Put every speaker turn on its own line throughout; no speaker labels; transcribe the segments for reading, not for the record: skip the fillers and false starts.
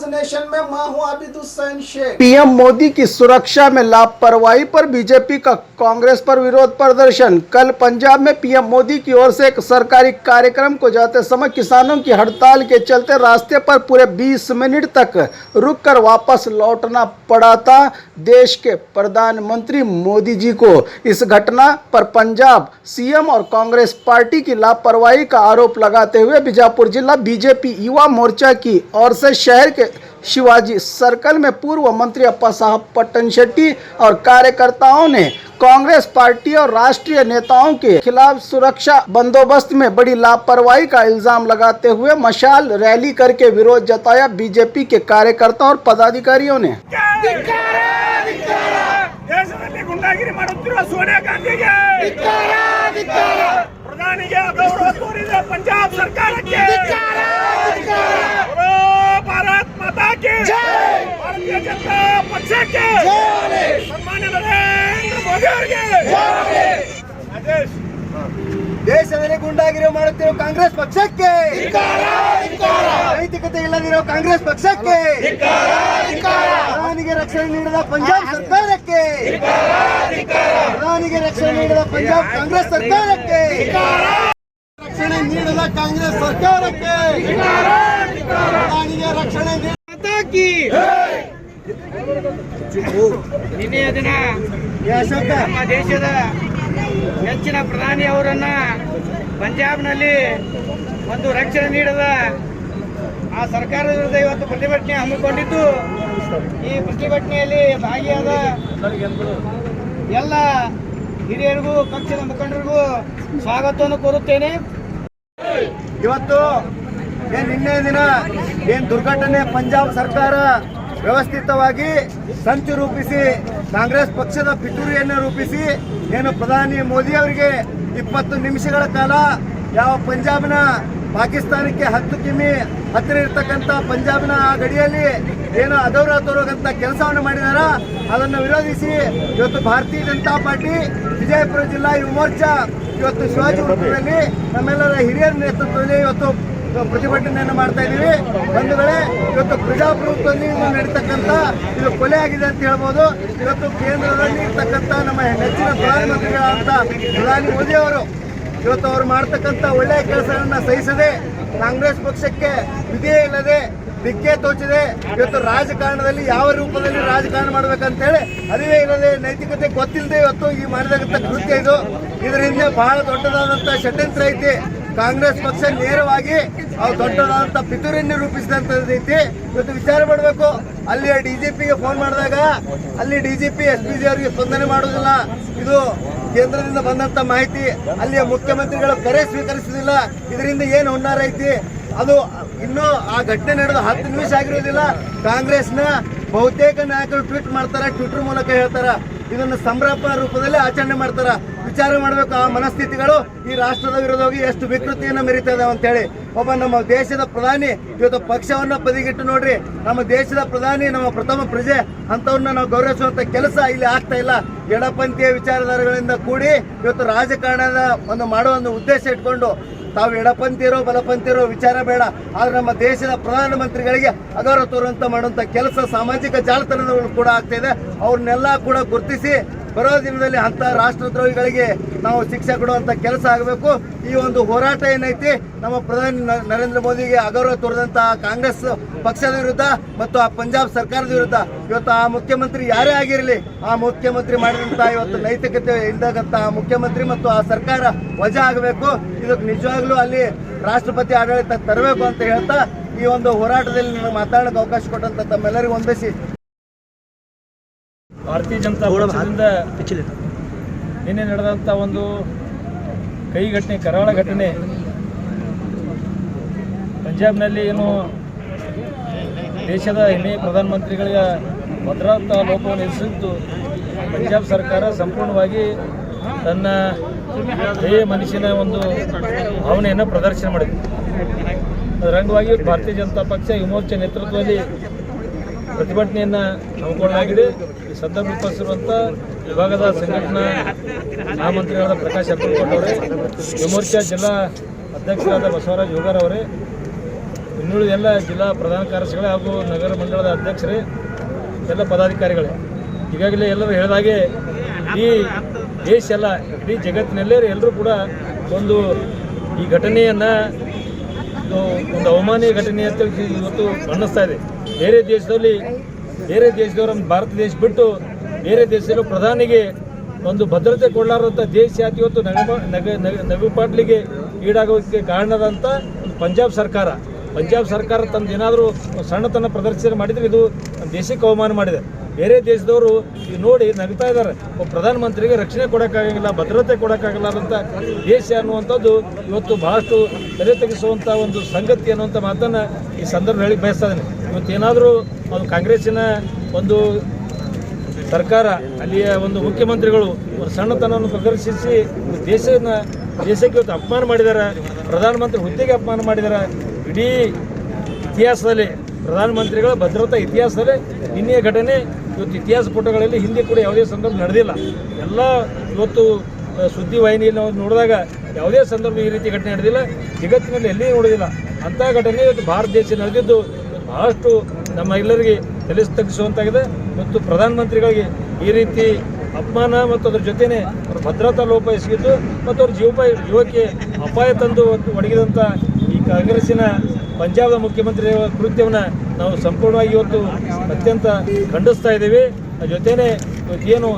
Nation में मैं हूं आबिद हुसैन शेख।
पीएम मोदी की सुरक्षा में लापरवाही पर बीजेपी का कांग्रेस पर विरोध प्रदर्शन। कल पंजाब में पीएम मोदी की ओर से एक सरकारी कार्यक्रम को जाते समय किसानों की हड़ताल के चलते रास्ते पर पूरे 20 मिनट तक रुककर वापस लौटना पड़ा था देश के प्रधानमंत्री मोदी जी को। इस घटना पर पंजाब सीएम और कांग्रेस पार्टी की लापरवाही का आरोप लगाते हुए बीजापुर जिला बीजेपी युवा मोर्चा की ओर से शहर के शिवाजी सर्कल में पूर्व मंत्री अप्पा साहब पट्टन शेट्टी और कार्यकर्ताओं ने कांग्रेस पार्टी और राष्ट्रीय नेताओं के खिलाफ सुरक्षा बंदोबस्त में बड़ी लापरवाही का इल्जाम लगाते हुए मशाल रैली करके विरोध जताया। बीजेपी के कार्यकर्ता और पदाधिकारियों ने
गुंडागिरी सोनिया गांधी पंजाब सरकार भारत माता के भारतीय जनता पक्ष के सम्मान्य नरेंद्र मोदी
ದೇಶದಲ್ಲಿ ಗುಂಡಾಗಿರಿ ಮಾಡುತ್ತಿರೋ ಕಾಂಗ್ರೆಸ್ ಪಕ್ಷಕ್ಕೆ ನೈತಿಕತೆ ಇಲ್ಲದಿರೋ ಕಾಂಗ್ರೆಸ್ ಪಕ್ಷಕ್ಕೆ ಪ್ರಧಾನಿಗೆ ರಕ್ಷಣೆ ನೀಡಿದ ಪಂಜಾಬ್ ಸರ್ಕಾರಕ್ಕೆ ಪ್ರಧಾನಿಗೆ ರಕ್ಷಣೆ ನೀಡಿದ ಪಂಜಾಬ್ ಕಾಂಗ್ರೆಸ್ ಸರ್ಕಾರಕ್ಕೆ ರಕ್ಷಣೆ ನೀಡಿದ ಕಾಂಗ್ರೆಸ್ ಸರ್ಕಾರಕ್ಕೆ ಪ್ರಧಾನಿಗೆ ರಕ್ಷಣೆ
ನಿನ್ನೆಯ ದಿನ ನಮ್ಮ ದೇಶದ ನೆಚ್ಚಿನ ಪ್ರಧಾನಿ ಅವರನ್ನ ಪಂಜಾಬ್ನಲ್ಲಿ ಒಂದು ರಕ್ಷಣೆ ನೀಡದ ಆ ಸರ್ಕಾರದ ವಿರುದ್ಧ ಇವತ್ತು ಪ್ರತಿಭಟನೆ ಹಮ್ಮಿಕೊಂಡಿದ್ದು, ಈ ಪ್ರತಿಭಟನೆಯಲ್ಲಿ ಭಾಗಿಯಾದ ಎಲ್ಲ ಹಿರಿಯರಿಗೂ ಪಕ್ಷದ ಮುಖಂಡರಿಗೂ ಸ್ವಾಗತವನ್ನು ಕೋರುತ್ತೇನೆ।
ಇವತ್ತು ನಿನ್ನೆ ದಿನ ದುರ್ಘಟನೆ ಪಂಜಾಬ್ ಸರ್ಕಾರ ವ್ಯವಸ್ಥಿತವಾಗಿ ಸಂಚು ರೂಪಿಸಿ ಕಾಂಗ್ರೆಸ್ ಪಕ್ಷದ ಪಿತೂರಿಯನ್ನು ರೂಪಿಸಿ ಪ್ರಧಾನಿ ಮೋದಿ ಅವರಿಗೆ 20 ನಿಮಿಷಗಳ ಕಾಲ ಯಾವ ಪಂಜಾಬ್ನ ಪಾಕಿಸ್ತಾನಕ್ಕೆ 10 ಕಿಮಿ ಹತ್ತಿರ ಇರ್ತಕ್ಕಂಥ ಪಂಜಾಬ್ನ ಆ ಗಡಿಯಲ್ಲಿ ಅಗೌರವ ತೋರುವಂತ ಕೆಲಸವನ್ನು ಮಾಡಿದಾರ। ಅದನ್ನು ವಿರೋಧಿಸಿ ಇವತ್ತು ಭಾರತೀಯ ಜನತಾ ಪಾರ್ಟಿ ವಿಜಯಪುರ ಜಿಲ್ಲಾ ಯುವ ಮೋರ್ಚಾ ಇವತ್ತು ಶಿವಾಜಿ ವೃತ್ತದಲ್ಲಿ ನಮ್ಮೆಲ್ಲರ ಹಿರಿಯರ ನೇತೃತ್ವದಲ್ಲಿ ಇವತ್ತು ಪ್ರತಿಭಟನೆಯನ್ನು ಮಾಡ್ತಾ ಇದ್ದೀವಿ। ಬಂಧುಗಳೇ, ಇವತ್ತು ಪ್ರಜಾಪ್ರಭುತ್ವದಲ್ಲಿ ನಡೀತಕ್ಕಂಥ ಇದು ಕೊಲೆ ಆಗಿದೆ ಅಂತ ಹೇಳ್ಬೋದು। ಇವತ್ತು ಕೇಂದ್ರದಲ್ಲಿ ಇರ್ತಕ್ಕಂಥ ನಮ್ಮ ನೆಚ್ಚಿನ ಪ್ರಧಾನಮಂತ್ರಿಗಳಾದಂಥ ಪ್ರಧಾನಿ ಮೋದಿ ಅವರು ಇವತ್ತು ಅವರು ಮಾಡ್ತಕ್ಕಂಥ ಒಳ್ಳೆಯ ಕೆಲಸಗಳನ್ನ ಸಹಿಸದೆ ಕಾಂಗ್ರೆಸ್ ಪಕ್ಷಕ್ಕೆ ವಿಧೇಯ ಇಲ್ಲದೆ ದಿಕ್ಕೆ ತೋಚಿದೆ ಇವತ್ತು ರಾಜಕಾರಣದಲ್ಲಿ ಯಾವ ರೂಪದಲ್ಲಿ ರಾಜಕಾರಣ ಮಾಡ್ಬೇಕಂತೇಳಿ ಅರಿವೇ ಇಲ್ಲದೆ ನೈತಿಕತೆ ಗೊತ್ತಿಲ್ಲದೆ ಇವತ್ತು ಈ ಮಾಡಿದಂಥ ಕೃತ್ಯ ಇದು। ಇದರ ಹಿಂದೆ ಬಹಳ ದೊಡ್ಡದಾದಂಥ ಷಡ್ಯಂತ್ರ ಐತಿ। ಕಾಂಗ್ರೆಸ್ ಪಕ್ಷ ನೇರವಾಗಿ ದೊಡ್ಡದಾದಂಥ ಪಿತೂರಿಯನ್ನು ರೂಪಿಸಿದಂಥದ್ದೈತಿ। ಇವತ್ತು ವಿಚಾರ ಮಾಡಬೇಕು, ಅಲ್ಲಿ ಡಿಜಿಪಿಗೆ ಫೋನ್ ಮಾಡಿದಾಗ ಅಲ್ಲಿ ಡಿಜಿಪಿ SPG ಅವರಿಗೆ ಸ್ಪಂದನೆ ಮಾಡೋದಿಲ್ಲ। ಇದು ಕೇಂದ್ರದಿಂದ ಬಂದಂತ ಮಾಹಿತಿ, ಅಲ್ಲಿಯ ಮುಖ್ಯಮಂತ್ರಿಗಳು ಕರೆ ಸ್ವೀಕರಿಸುವುದಿಲ್ಲ। ಇದರಿಂದ ಏನು ಹುನ್ನಾರ ಐತಿ? ಅದು ಇನ್ನೂ ಆ ಘಟನೆ ನಡೆದು 10 ನಿಮಿಷ ಆಗಿರೋದಿಲ್ಲ, ಕಾಂಗ್ರೆಸ್ನ ಬಹುತೇಕ ನಾಯಕರು ಟ್ವೀಟ್ ಮಾಡ್ತಾರೆ, ಟ್ವಿಟರ್ ಮೂಲಕ ಹೇಳ್ತಾರ, ಇದನ್ನು ಸಂಭ್ರಮ ರೂಪದಲ್ಲಿ ಆಚರಣೆ ಮಾಡ್ತಾರ। ವಿಚಾರ ಮಾಡಬೇಕು, ಆ ಮನಸ್ಥಿತಿಗಳು ಈ ರಾಷ್ಟ್ರದ ವಿರೋಧವಾಗಿ ಎಷ್ಟು ವಿಕೃತಿಯನ್ನು ಮೆರೀತಾ ಇದಾವೆ ಅಂತ ಹೇಳಿ। ಒಬ್ಬ ನಮ್ಮ ದೇಶದ ಪ್ರಧಾನಿ ಇವತ್ತು ಪಕ್ಷವನ್ನ ಬದಿಗಿಟ್ಟು ನೋಡ್ರಿ, ನಮ್ಮ ದೇಶದ ಪ್ರಧಾನಿ ನಮ್ಮ ಪ್ರಥಮ ಪ್ರಜೆ ಅಂತವನ್ನ ನಾವು ಗೌರವಿಸುವಂತ ಕೆಲಸ ಇಲ್ಲಿ ಆಗ್ತಾ ಇಲ್ಲ। ಎಡಪಂಥೀಯ ವಿಚಾರಧಾರೆಗಳಿಂದ ಕೂಡಿ ಇವತ್ತು ರಾಜಕಾರಣದ ಮಾಡುವ ಒಂದು ಉದ್ದೇಶ ಇಟ್ಕೊಂಡು ತಾವು ಎಡಪಂಥೀಯರೋ ಬಲಪಂಥೀಯರೋ ವಿಚಾರ ಬೇಡ, ಆದ್ರೆ ನಮ್ಮ ದೇಶದ ಪ್ರಧಾನಮಂತ್ರಿಗಳಿಗೆ ಅಗೌರವ ತೋರುವಂತ ಮಾಡುವಂತ ಕೆಲಸ ಸಾಮಾಜಿಕ ಜಾಲತಾಣಗಳು ಕೂಡ ಆಗ್ತಾ ಇದೆ। ಅವ್ರನ್ನೆಲ್ಲ ಕೂಡ ಗುರುತಿಸಿ ಬರೋ ದಿನದಲ್ಲಿ ಅಂತ ರಾಷ್ಟ್ರದ್ರೋಹಿಗಳಿಗೆ ನಾವು ಶಿಕ್ಷೆ ಕೊಡುವಂತ ಕೆಲಸ ಆಗಬೇಕು। ಈ ಒಂದು ಹೋರಾಟ ಏನೈತಿ ನಮ್ಮ ಪ್ರಧಾನಿ ನರೇಂದ್ರ ಮೋದಿಗೆ ಅಗೌರವ ತೋರಿದಂತಹ ಕಾಂಗ್ರೆಸ್ ಪಕ್ಷದ ವಿರುದ್ಧ ಮತ್ತು ಆ ಪಂಜಾಬ್ ಸರ್ಕಾರದ ವಿರುದ್ಧ ಇವತ್ತು ಆ ಮುಖ್ಯಮಂತ್ರಿ ಯಾರೇ ಆಗಿರಲಿ, ಆ ಮುಖ್ಯಮಂತ್ರಿ ಮಾಡಿದಂತಹ ಇವತ್ತು ನೈತಿಕತೆ ಇಲ್ಲದಂತಹ ಮುಖ್ಯಮಂತ್ರಿ ಮತ್ತು ಆ ಸರ್ಕಾರ ವಜಾ ಆಗಬೇಕು। ಇದಕ್ಕೆ ನಿಜವಾಗ್ಲೂ ಅಲ್ಲಿ ರಾಷ್ಟ್ರಪತಿ ಆಡಳಿತ ತರಬೇಕು ಅಂತ ಹೇಳ್ತಾ ಈ ಒಂದು ಹೋರಾಟದಲ್ಲಿ ನನಗೆ ಮಾತಾಡೋಕೆ ಅವಕಾಶ ಕೊಟ್ಟಂತ ತಮ್ಮೆಲ್ಲರಿಗೂ ವಂದಿಸಿ
ಭಾರತೀಯ ಜನತಾ ಪಕ್ಷದಿಂದ ನಿನ್ನೆ ನಡೆದಂಥ ಒಂದು ಕೈಘಟನೆ, ಕರಾಳ ಘಟನೆ, ಪಂಜಾಬ್ನಲ್ಲಿ ಏನು ದೇಶದ ಹೆಮ್ಮೆಯ ಪ್ರಧಾನಮಂತ್ರಿಗಳಿಗೆ ಭದ್ರತಾ ಲೋಪವನ್ನು ಎಸಗಿದ್ದು ಪಂಜಾಬ್ ಸರ್ಕಾರ ಸಂಪೂರ್ಣವಾಗಿ ತನ್ನ ಮನುಷ್ಯನ ಒಂದು ಭಾವನೆಯನ್ನು ಪ್ರದರ್ಶನ ಮಾಡಿದೆ। ಅದರ ಅಂಗವಾಗಿ ಭಾರತೀಯ ಜನತಾ ಪಕ್ಷ ಯುವ ಮೋರ್ಚಾ ನೇತೃತ್ವದಲ್ಲಿ ಪ್ರತಿಭಟನೆಯನ್ನು ಹಮ್ಮಿಕೊಳ್ಳಲಾಗಿದೆ। ಈ ಸಂದರ್ಭ ಉಪಸ್ಥಿತಿರುವಂಥ ವಿಭಾಗದ ಸಂಘಟನಾ ಮಹಾಮಂತ್ರಿಗಳಾದ ಪ್ರಕಾಶ್ ಅಕ್ಕಲಕೋಟ್ ಅವರೇ, ಯುವ ಮೋರ್ಚಾ ಜಿಲ್ಲಾ ಅಧ್ಯಕ್ಷರಾದ ಬಸವರಾಜ್ ಯೋಗಾರ್ ಅವರೇ, ಇನ್ನೂ ಇನ್ನುಳಿದ ಎಲ್ಲ ಜಿಲ್ಲಾ ಪ್ರಧಾನ ಕಾರ್ಯದರ್ಶಿಗಳೇ ಹಾಗೂ ನಗರ ಮಂಡಳದ ಅಧ್ಯಕ್ಷರೇ, ಎಲ್ಲ ಪದಾಧಿಕಾರಿಗಳೇ, ಈಗಾಗಲೇ ಎಲ್ಲರೂ ಹೇಳಿದಾಗೆ ಈ ದೇಶ ಎಲ್ಲ ಇಡೀ ಜಗತ್ತಿನಲ್ಲೇ ಎಲ್ಲರೂ ಕೂಡ ಒಂದು ಈ ಘಟನೆಯನ್ನು ಒಂದು ಅವಮಾನೀಯ ಘಟನೆ ಅಂತ ಇವತ್ತು ಬಣ್ಣಿಸ್ತಾ ಇದೆ. ಬೇರೆ ದೇಶದವರು ನಮ್ಮ ಭಾರತ ದೇಶ ಬಿಟ್ಟು ಬೇರೆ ದೇಶದಲ್ಲೂ ಪ್ರಧಾನಿಗೆ ಒಂದು ಭದ್ರತೆ ಕೊಡಲಾರಂಥ ದೇಶ ಯಾತಿ ಇವತ್ತು ನಗುಪಾಟ್ಲಿಗೆ ಈಡಾಗೋದಕ್ಕೆ ಕಾರಣದಂಥ ಪಂಜಾಬ್ ಸರ್ಕಾರ ತನ್ನ ಏನಾದರೂ ಸಣ್ಣತನ ಪ್ರದರ್ಶನ ಮಾಡಿದರೆ ಇದು ದೇಶಕ್ಕೆ ಅವಮಾನ ಮಾಡಿದೆ. ಬೇರೆ ದೇಶದವರು ಈಗ ನೋಡಿ ನಗ್ತಾ ಇದ್ದಾರೆ. ಪ್ರಧಾನಮಂತ್ರಿಗೆ ರಕ್ಷಣೆ ಕೊಡೋಕ್ಕಾಗಂಗಿಲ್ಲ, ಭದ್ರತೆ ಕೊಡೋಕ್ಕಾಗಲಾರಂಥ ದೇಶ ಅನ್ನುವಂಥದ್ದು ಇವತ್ತು ಭಾಳಷ್ಟು ತಲೆ ತೆಗೆಸುವಂಥ ಒಂದು ಸಂಗತಿ ಅನ್ನುವಂಥ ಮಾತನ್ನು ಈ ಸಂದರ್ಭ ಹೇಳಿ ಬಯಸ್ತಾ ಇದ್ದೇನೆ. ಇವತ್ತೇನಾದರೂ ಅದು ಕಾಂಗ್ರೆಸ್ಸಿನ ಒಂದು ಸರ್ಕಾರ, ಅಲ್ಲಿಯ ಒಂದು ಮುಖ್ಯಮಂತ್ರಿಗಳು ಒಂದು ಸಣ್ಣತನವನ್ನು ಪ್ರದರ್ಶಿಸಿ ದೇಶಕ್ಕೆ ಇವತ್ತು ಅಪಮಾನ ಮಾಡಿದ್ದಾರೆ, ಪ್ರಧಾನಮಂತ್ರಿ ಹುದ್ದೆಗೆ ಅಪಮಾನ ಮಾಡಿದ್ದಾರೆ. ಇಡೀ ಇತಿಹಾಸದಲ್ಲಿ ಪ್ರಧಾನಮಂತ್ರಿಗಳ ಭದ್ರತಾ ಇತಿಹಾಸದಲ್ಲಿ ನಿನ್ನೆಯ ಘಟನೆ ಇವತ್ತು ಇತಿಹಾಸ ಪುಟಗಳಲ್ಲಿ ಹಿಂದೆ ಕೂಡ ಯಾವುದೇ ಸಂದರ್ಭ ನಡೆದಿಲ್ಲ. ಎಲ್ಲ ಇವತ್ತು ಸುದ್ದಿವಾಹಿನಿಯಲ್ಲಿ ನಾವು ನೋಡಿದಾಗ ಯಾವುದೇ ಸಂದರ್ಭ ಈ ರೀತಿ ಘಟನೆ ನಡೆದಿಲ್ಲ, ಜಗತ್ತಿನಲ್ಲಿ ಎಲ್ಲಿ ನೋಡೋದಿಲ್ಲ. ಅಂಥ ಘಟನೆ ಇವತ್ತು ಭಾರತ ದೇಶ ನಡೆದಿದ್ದು ಬಹಳಷ್ಟು ನಮ್ಮ ಎಲ್ಲರಿಗೆ ತಲೆ ತಗ್ಗಿಸುವಂತಾಗಿದೆ. ಮತ್ತು ಪ್ರಧಾನಮಂತ್ರಿಗಳಿಗೆ ಈ ರೀತಿ ಅಪಮಾನ ಮತ್ತು ಅದ್ರ ಜೊತೆನೇ ಅವ್ರ ಭದ್ರತಾ ಲೋಪ ಎಸಗಿದ್ದು ಮತ್ತು ಅವ್ರ ಜೀವಕ್ಕೆ ಅಪಾಯ ತಂದು ಒಡಗಿದಂಥ ಈ ಕಾಂಗ್ರೆಸ್ಸಿನ ಪಂಜಾಬ್ನ ಮುಖ್ಯಮಂತ್ರಿ ಕೃತ್ಯವನ್ನು ನಾವು ಸಂಪೂರ್ಣವಾಗಿ ಇವತ್ತು ಅತ್ಯಂತ ಖಂಡಿಸ್ತಾ ಇದ್ದೀವಿ. ಅದ್ರ ಜೊತೆನೇ ಏನು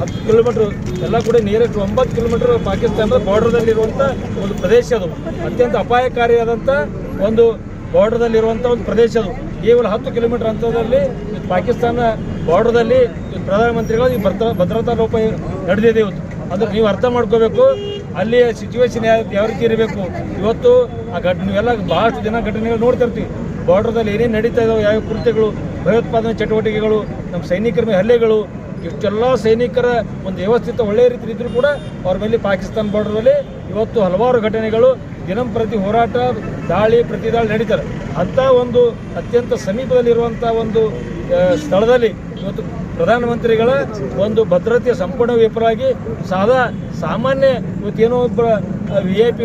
10 ಕಿಲೋಮೀಟ್ರ್ ಎಲ್ಲ ಕೂಡ ನಿಯರೆಸ್ಟ್ 9 ಕಿಲೋಮೀಟ್ರ್ ಪಾಕಿಸ್ತಾನದ ಬಾರ್ಡರ್ದಲ್ಲಿರುವಂಥ ಒಂದು ಪ್ರದೇಶ, ಅದು ಅತ್ಯಂತ ಅಪಾಯಕಾರಿಯಾದಂಥ ಒಂದು ಬಾರ್ಡರ್ದಲ್ಲಿರುವಂಥ ಒಂದು ಪ್ರದೇಶ. ಅದು ಕೇವಲ 10 ಕಿಲೋಮೀಟ್ರ್ ಅಂತರದಲ್ಲಿ ಪಾಕಿಸ್ತಾನ ಬಾರ್ಡರ್ದಲ್ಲಿ ಪ್ರಧಾನಮಂತ್ರಿಗಳು ಈ ಭದ್ರತಾ ಲೋಪ ನಡೆದಿದೆ ಇವತ್ತು. ಅದಕ್ಕೆ ನೀವು ಅರ್ಥ ಮಾಡ್ಕೋಬೇಕು, ಅಲ್ಲಿಯ ಸಿಚುವೇಶನ್ ಯಾವ ರೀತಿ ಇರಬೇಕು. ಇವತ್ತು ನೀವೆಲ್ಲ ಭಾಳಷ್ಟು ದಿನ ಘಟನೆಗಳು ನೋಡ್ತಿರ್ತೀವಿ. ಬಾರ್ಡರ್ದಲ್ಲಿ ಏನೇನು ನಡೀತಾ ಇದ್ದಾವೆ, ಯಾವ ಕೃತ್ಯಗಳು, ಭಯೋತ್ಪಾದನೆ ಚಟುವಟಿಕೆಗಳು, ನಮ್ಮ ಸೈನಿಕರ ಮೇಲೆ ಹಲ್ಲೆಗಳು, ಇಷ್ಟೆಲ್ಲ ಸೈನಿಕರ ಒಂದು ವ್ಯವಸ್ಥಿತ ಒಳ್ಳೆಯ ರೀತಿ ಇದ್ದರೂ ಕೂಡ ಅವ್ರ ಮೇಲೆ ಪಾಕಿಸ್ತಾನ ಬಾರ್ಡರಲ್ಲಿ ಇವತ್ತು ಹಲವಾರು ಘಟನೆಗಳು ದಿನಂಪ್ರತಿ ಹೋರಾಟ, ಪ್ರತಿ ದಾಳಿ ನಡೀತಾರೆ. ಅಂಥ ಒಂದು ಅತ್ಯಂತ ಸಮೀಪದಲ್ಲಿರುವಂಥ ಒಂದು ಸ್ಥಳದಲ್ಲಿ ಇವತ್ತು ಪ್ರಧಾನಮಂತ್ರಿಗಳ ಒಂದು ಭದ್ರತೆಯ ಸಂಪೂರ್ಣ ವಿಫಲವಾಗಿ ಸಾಮಾನ್ಯ ಇವತ್ತೇನೋ ಒಬ್ಬ VIP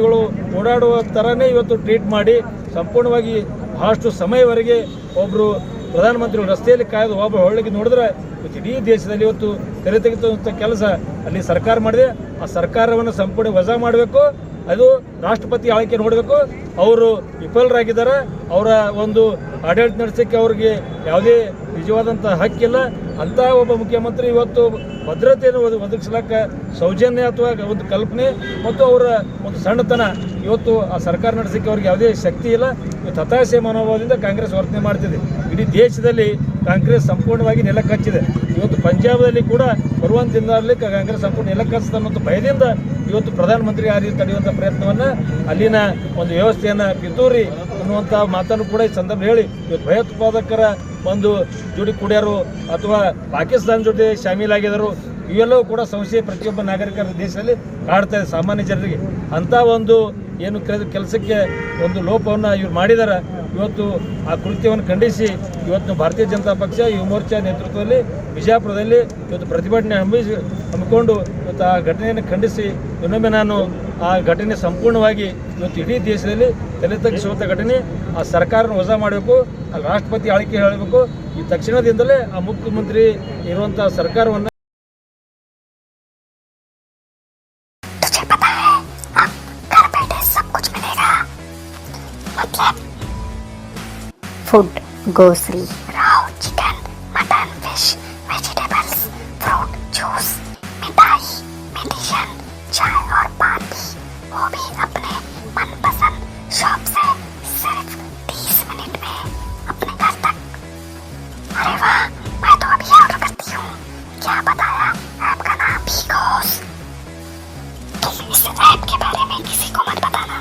ಓಡಾಡುವ ಥರನೇ ಇವತ್ತು ಟ್ರೀಟ್ ಮಾಡಿ ಸಂಪೂರ್ಣವಾಗಿ ಬಹಳಷ್ಟು ಸಮಯವರೆಗೆ ಒಬ್ಬರು ಪ್ರಧಾನಮಂತ್ರಿಗಳು ರಸ್ತೆಯಲ್ಲಿ ಕಾಯ್ದು ಒಬ್ಬ ಒಳಗೆ ನೋಡಿದ್ರೆ ಇಡೀ ದೇಶದಲ್ಲಿ ಇವತ್ತು ತೆರೆ ತೆಗೆದುವಂಥ ಕೆಲಸ ಅಲ್ಲಿ ಸರ್ಕಾರ ಮಾಡಿದೆ. ಆ ಸರ್ಕಾರವನ್ನು ಸಂಪೂರ್ಣ ವಜಾ ಮಾಡಬೇಕು, ಅದು ರಾಷ್ಟ್ರಪತಿ ಆಳ್ವಿಕೆ ನೋಡಬೇಕು. ಅವರು ವಿಫಲರಾಗಿದ್ದಾರೆ, ಅವರ ಒಂದು ಆಡಳಿತ ನಡೆಸೋಕ್ಕೆ ಅವ್ರಿಗೆ ಯಾವುದೇ ನಿಜವಾದಂಥ ಹಕ್ಕಿಲ್ಲ. ಅಂಥ ಒಬ್ಬ ಮುಖ್ಯಮಂತ್ರಿ ಇವತ್ತು ಭದ್ರತೆಯನ್ನು ಒದಗಿಸ್ಲಿಕ್ಕೆ ಸೌಜನ್ಯ ಅಥವಾ ಒಂದು ಕಲ್ಪನೆ ಮತ್ತು ಅವರ ಒಂದು ಸಣ್ಣತನ ಇವತ್ತು ಆ ಸರ್ಕಾರ ನಡೆಸೋಕ್ಕೆ ಅವ್ರಿಗೆ ಯಾವುದೇ ಶಕ್ತಿ ಇಲ್ಲ. ಇವತ್ತು ಹತಾಶೆ ಮನೋಭಾವದಿಂದ ಕಾಂಗ್ರೆಸ್ ವರ್ತನೆ ಮಾಡ್ತಿದೆ. ಇಡೀ ದೇಶದಲ್ಲಿ ಕಾಂಗ್ರೆಸ್ ಸಂಪೂರ್ಣವಾಗಿ ನೆಲಕ್ಕೆ ಹಚ್ಚಿದೆ. ಇವತ್ತು ಪಂಜಾಬದಲ್ಲಿ ಕೂಡ ಬರುವಂಥ ದಿನದಲ್ಲಿ ಕಾಂಗ್ರೆಸ್ ಸಂಪೂರ್ಣ ನೆಲಕ್ಕೆ ಹಚ್ಚಿದೆ ಅನ್ನೋ ಭಯದಿಂದ ಇವತ್ತು ಪ್ರಧಾನಮಂತ್ರಿ ಆ ರೀತಿ ತಡೆಯುವಂಥ ಪ್ರಯತ್ನವನ್ನು, ಅಲ್ಲಿನ ಒಂದು ವ್ಯವಸ್ಥೆಯನ್ನು ಪಿತೂರಿ ಅನ್ನುವಂಥ ಮಾತನ್ನು ಕೂಡ ಈ ಸಂದರ್ಭ ಹೇಳಿ ಇವತ್ತು ಭಯೋತ್ಪಾದಕರ ಒಂದು ಜೋಡಿ ಕುಡಿಯೋರು ಅಥವಾ ಪಾಕಿಸ್ತಾನ ಜೊತೆ ಶಾಮೀಲಾಗಿದ್ದರು, ಇವೆಲ್ಲವೂ ಕೂಡ ಸಂಶಯ ಪ್ರತಿಯೊಬ್ಬ ನಾಗರಿಕರ ದೇಶದಲ್ಲಿ ಕಾಡ್ತಾ ಇದೆ ಸಾಮಾನ್ಯ ಜನರಿಗೆ. ಅಂಥ ಒಂದು ಏನು ಕೆಲಸಕ್ಕೆ ಒಂದು ಲೋಪವನ್ನು ಇವ್ರು ಮಾಡಿದ್ದಾರೆ. ಇವತ್ತು ಆ ಕೃತ್ಯವನ್ನು ಖಂಡಿಸಿ ಇವತ್ತು ಭಾರತೀಯ ಜನತಾ ಪಕ್ಷ ಯುವ ಮೋರ್ಚಾ ನೇತೃತ್ವದಲ್ಲಿ ಬಿಜಾಪುರದಲ್ಲಿ ಇವತ್ತು ಪ್ರತಿಭಟನೆ ಹಮ್ಮಿಕೊಂಡು ಇವತ್ತು ಆ ಘಟನೆಯನ್ನು ಖಂಡಿಸಿ ಇನ್ನೊಮ್ಮೆ ನಾನು ಆ ಘಟನೆ ಸಂಪೂರ್ಣವಾಗಿ ಇವತ್ತು ಇಡೀ ದೇಶದಲ್ಲಿ ತಲೆ ತಗ್ಗಿಸುವಂಥ ಘಟನೆ, ಆ ಸರ್ಕಾರನ ವಜಾ ಮಾಡಬೇಕು, ಆ ರಾಷ್ಟ್ರಪತಿ ಆಳ್ವಿಕೆ ಹೇಳಬೇಕು. ಈ ತಕ್ಷಣದಿಂದಲೇ ಆ ಮುಖ್ಯಮಂತ್ರಿ ಇರುವಂಥ ಸರ್ಕಾರವನ್ನು
food, grocery, raw chicken, mutton, fish, vegetables, fruit, juice, मिठाई, मेडिसिन, चाय और पान भी, वो भी अपने मनपसंद शॉप से सिर्फ 30 मिनट में अपने घर तक। अरे वाह, मैं तो अभी ऑर्डर करती हूँ। क्या बताया? ऐप का नाम बिगोस। तुम इस ऐप के बारे में किसी को मत बताना।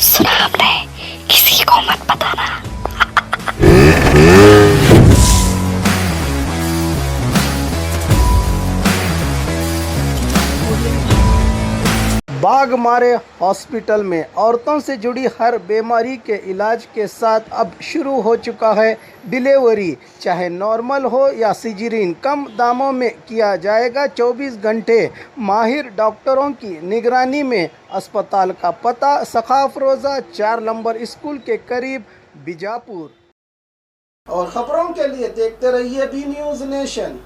सुना हमने? किसी को मत बताना।
बाघमारे हॉस्पिटल में औरतों से जुड़ी हर बीमारी के इलाज के साथ अब शुरू हो चुका है डिलीवरी। चाहे नॉर्मल हो या सिजेरियन, कम दामों में किया जाएगा। 24 घंटे माहिर डॉक्टरों की निगरानी में। अस्पताल का पता सखाफ रोज़ा 4 नंबर स्कूल के करीब, बीजापुर।
और खबरों के लिए देखते रहिए बी न्यूज़ नेशन।